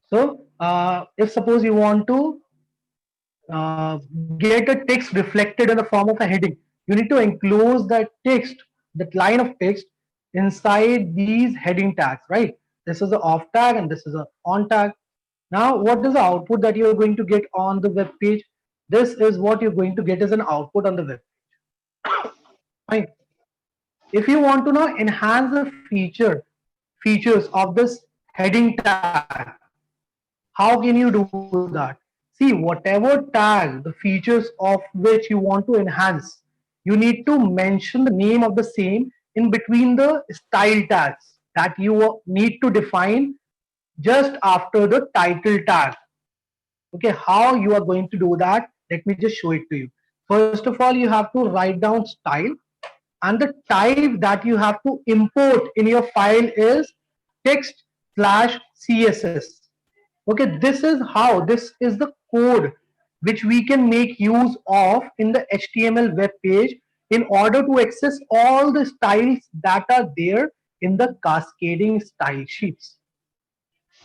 So if suppose you want to get a text reflected in the form of a heading, you need to enclose that text, that line of text inside these heading tags, right? This is the off tag and this is a on tag. Now, what is the output that you're going to get on the web page? This is what you're going to get as an output on the web page. Fine. If you want to now enhance the features of this heading tag, how can you do that? See, whatever tag, the features of which you want to enhance, you need to mention the name of the same in between the style tags that you need to define just after the title tag. Okay, how you are going to do that? Let me just show it to you. First of all, you have to write down style, and the type that you have to import in your file is text slash css. Okay, this is the code which we can make use of in the HTML web page in order to access all the styles that are there in the cascading style sheets.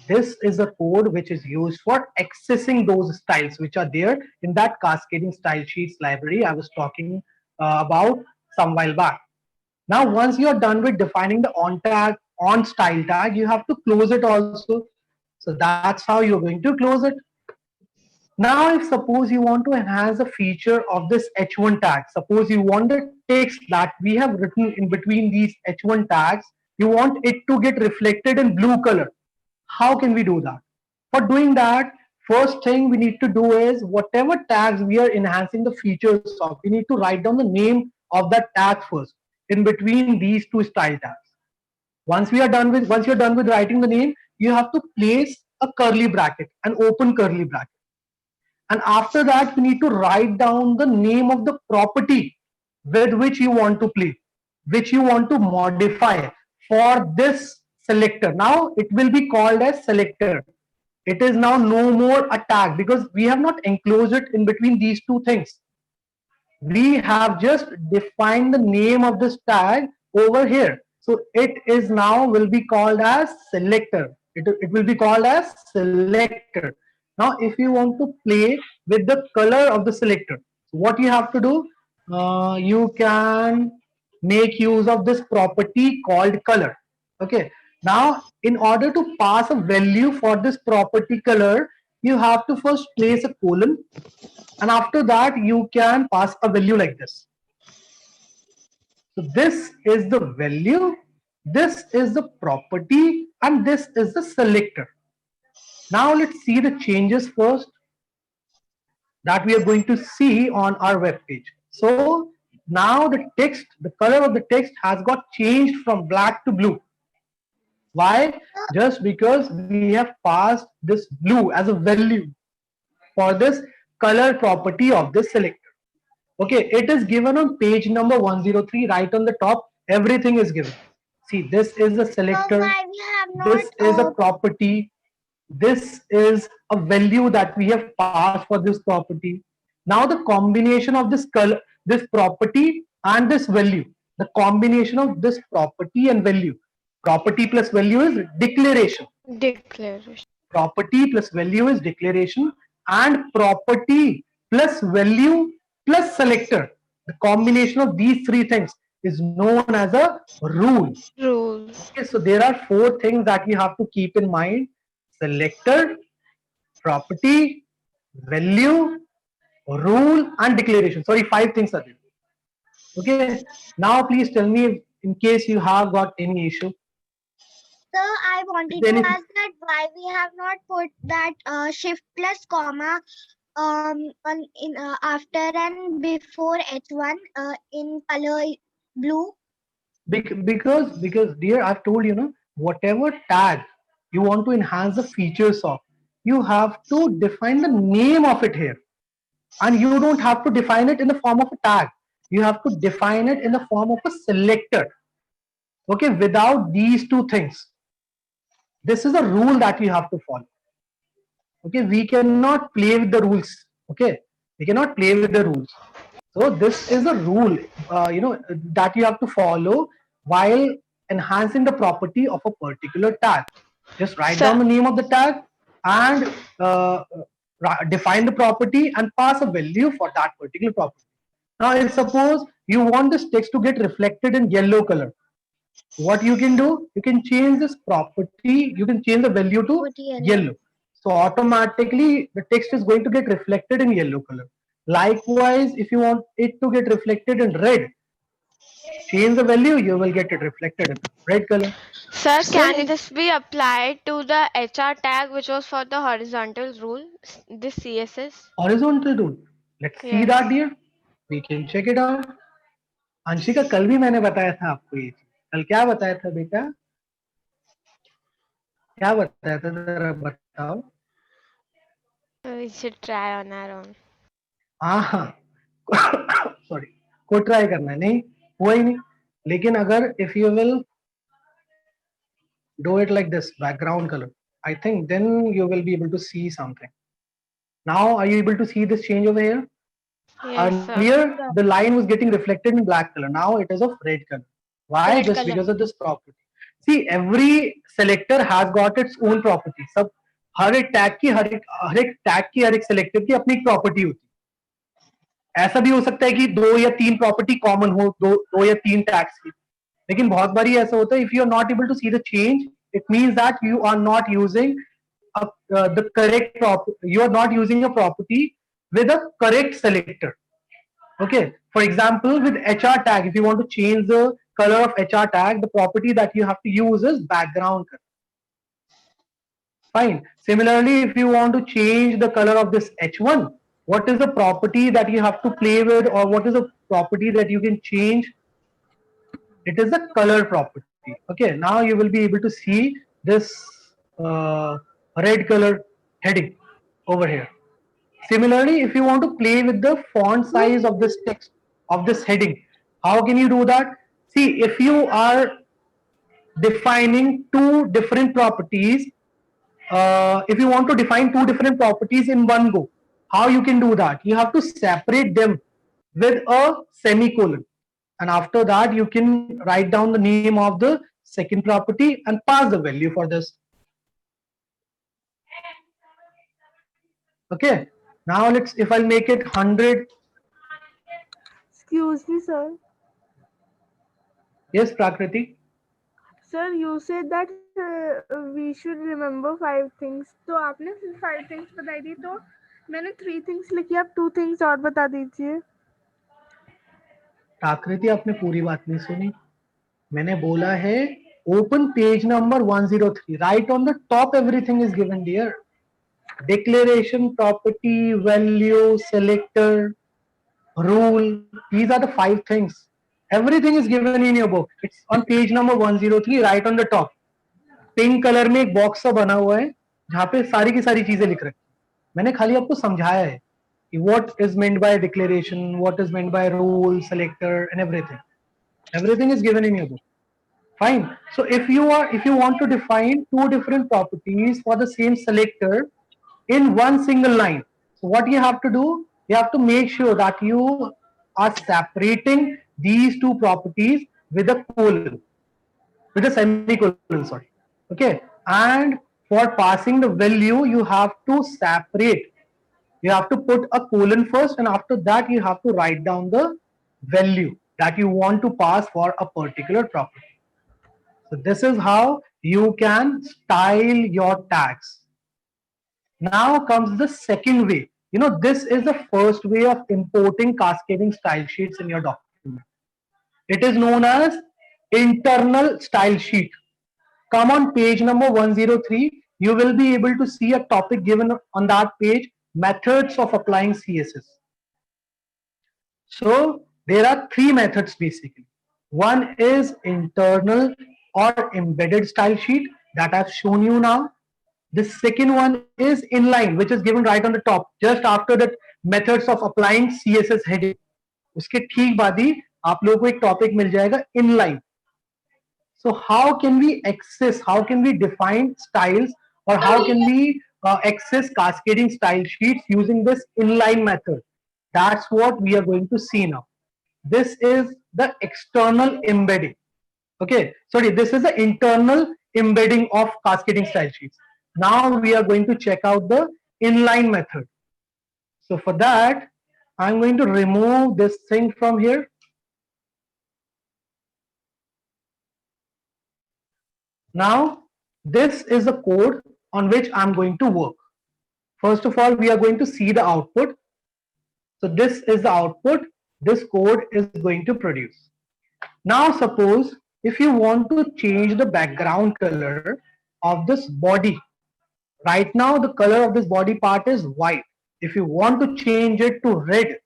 This is the code which is used for accessing those styles which are there in that cascading style sheets library I was talking about some while back. Now, once you are done with defining the on tag, on style tag, you have to close it also. So that's how you're going to close it. Now, if suppose you want to enhance the feature of this h1 tag, suppose you want the text that we have written in between these h1 tags, you want it to get reflected in blue color. How can we do that? For doing that, first thing we need to do is whatever tags we are enhancing the features of, we need to write down the name of that tag first in between these two style tags. Once you're done with writing the name, you have to place a curly bracket, an open curly bracket. And after that, you need to write down the name of the property with which you want to play, which you want to modify for this selector. Now it will be called as selector. It is now no more a tag because we have not enclosed it in between these two things. We have just defined the name of this tag over here. So it is now will be called as selector. It will be called as selector. Now, if you want to play with the color of the selector, so what you have to do, you can make use of this property called color. Okay. Now, in order to pass a value for this property color, you have to first place a colon, and after that you can pass a value like this. So this is the value, this is the property, and this is the selector. Now let's see the changes first that we are going to see on our web page. So now the text, the color of the text has got changed from black to blue. Why? Just because we have passed this blue as a value for this color property of this selector. Okay, it is given on page number 103, right on the top. Everything is given. See, this is a selector, this is a property, this is a value that we have passed for this property. Now the combination of this color, this property and this value, the combination of this property and value, property plus value is declaration. Declaration. Property plus value is declaration, and property plus value plus selector, the combination of these three things is known as a rule. Rules. Okay, so there are four things that you have to keep in mind: selector, property, value, rule, and declaration. Sorry, five things are there. Okay, now please tell me in case you have got any issue. So I wanted to ask that why we have not put that shift plus comma on in after and before H1 in color blue. Because dear, I've told you, no, whatever tag you want to enhance the features of, you have to define the name of it here, and you don't have to define it in the form of a tag. You have to define it in the form of a selector. Okay, without these two things, this is a rule that you have to follow. Okay, we cannot play with the rules. Okay, we cannot play with the rules. So this is a rule, that you have to follow while enhancing the property of a particular tag. Just write Sir, down the name of the tag and define the property and pass a value for that particular property. Now, if suppose you want this text to get reflected in yellow color, what you can do? You can change this property, you can change the value to Put yellow. yellow. So automatically the text is going to get reflected in yellow color. Likewise, if you want it to get reflected in red, change the value, you will get it reflected in red color. sir, Same can this be applied to the HR tag which was for the horizontal rule, this CSS? horizontal rule. Let's see that, Yes. dear. We can check it out. Anshika, कल भी मैंने बताया था आपको ये चीज. कल क्या बताया था बेटा? क्या बताया था जरा बताओ. We should try on our own. हाँ सॉरी, को ट्राई करना है, नहीं हुआ ही नहीं. लेकिन अगर if you will do it like this background color, I think then you will be able to see something. Now are you able to see this change over here? Yes, sir. Earlier the line was getting reflected in black color, now it is of red color. Why? Red Just color. because of this property. See, every selector has got its own property. सब हर एक tag की हर एक selector की अपनी property होती है. ऐसा भी हो सकता है कि दो या तीन प्रॉपर्टी कॉमन हो, दो या तीन टैग्स की. लेकिन बहुत बारी ऐसा होता है, if you are not able to see the change, it means that you are not using the correct you are not using a property with a correct selector. Okay, for example, with HR tag, if you want to change the color of HR tag, the property that you have to use is background color. Fine. Similarly, if you want to change the color of this H1, what is the property that you have to play with, or what is the property that you can change? It is the color property. Okay, now you will be able to see this red color heading over here. Similarly, if you want to play with the font size of this text, of this heading, how can you do that? See, if you are defining two different properties, if you want to define two different properties in one go, how you can do that? You have to separate them with a semicolon, and after that you can write down the name of the second property and pass the value for this. Okay, now let's, if I'll make it 100. Excuse me, sir. Yes, Prakriti. Sir, you said that we should remember 5 things. तो आपने 5 things बताई थी, तो मैंने 3 things लिखी, आप 2 things और बता दीजिए. प्राकृति, आपने पूरी बात नहीं सुनी. मैंने बोला है open page number 103, right on the top everything is given dear. Declaration, property, value, selector, rule, these are the 5 things. Everything is given in your book. It's on page number 103, right on the top. Pink colour में एक box सा बना हुआ है जहाँ पे सारी की सारी चीजें लिख रखी. मैंने खाली आपको समझाया है कि what is meant by declaration, what is meant by rule, selector and everything. Everything is given in your book. Fine. So if you want to define two different properties for the same selector in one single line, so what you have to do, you have to make sure that you are separating these two properties with a colon, with a semicolon, sorry. Okay, and for passing the value you have to separate, you have to put a colon first, and after that you have to write down the value that you want to pass for a particular property. So this is how you can style your tags. Now comes the second way. You know, this is the first way of importing cascading style sheets in your document. It is known as internal style sheet. Come on page number 103, you will be able to see a topic given on that page, methods of applying CSS. So there are 3 methods basically. One is internal or embedded style sheet that I've shown you now. The second one is inline, which is given right on the top, just after the methods of applying CSS heading. उसके ठीक बाद ही आप लोगों को एक topic मिल जाएगा inline. So how can we access, how can we define styles, or how can we access cascading style sheets using this inline method? That's what we are going to see now. This is the external embedding. Okay, sorry, this is the internal embedding of cascading style sheets. Now we are going to check out the inline method. So for that, I'm going to remove this thing from here. Now, this is the code on which I'm going to work. First of all, we are going to see the output. So this is the output this code is going to produce. Now suppose if you want to change the background color of this body. Right now the color of this body part is white. If you want to change it to red,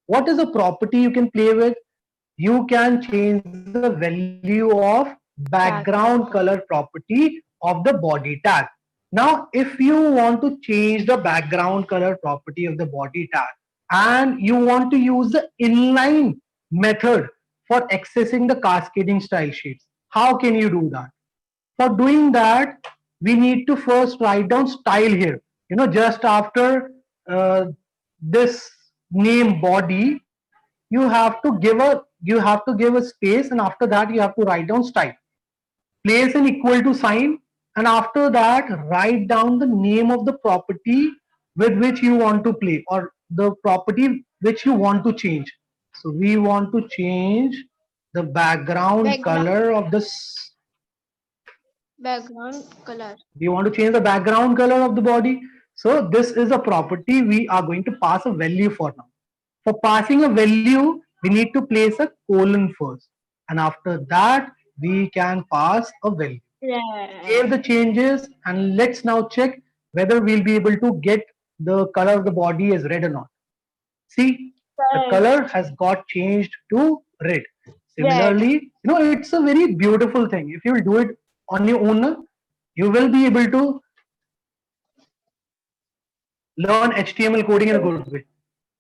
what is a property you can play with? You can change the value of background color property of the body tag. Now, if you want to change the background color property of the body tag and you want to use the inline method for accessing the cascading style sheets, how can you do that? For doing that, we need to first write down style here. You know, just after this name body, you have to give a space, and after that you have to write down style. Place an equal to sign, and after that write down the name of the property with which you want to play, or the property which you want to change. So we want to change the background color of this. Background color. We want to change the background color of the body. So this is a property we are going to pass a value for now. For passing a value, we need to place a colon first, and after that we can pass a value. Save the changes, and let's now check whether we'll be able to get the color of the body as red or not. See, the color has got changed to red. Similarly, you know, it's a very beautiful thing. If you will do it on your own, you will be able to learn HTML coding in a good way.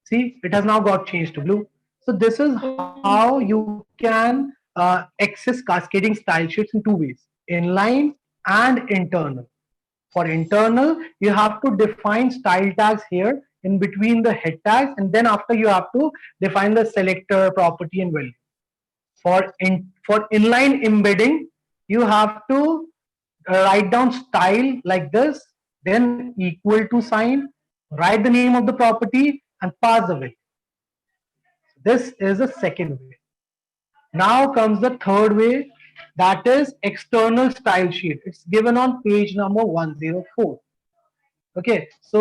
See, it has now got changed to blue. So this is how you can access cascading style sheets in two ways: inline and internal. For internal, you have to define style tags here in between the head tags, and then after you have to define the selector, property, and value. For inline embedding, you have to write down style like this, then equal to sign, write the name of the property, and pass the value. This is the second way. Now comes the third way, that is external style sheet. It's given on page number 104. Okay, so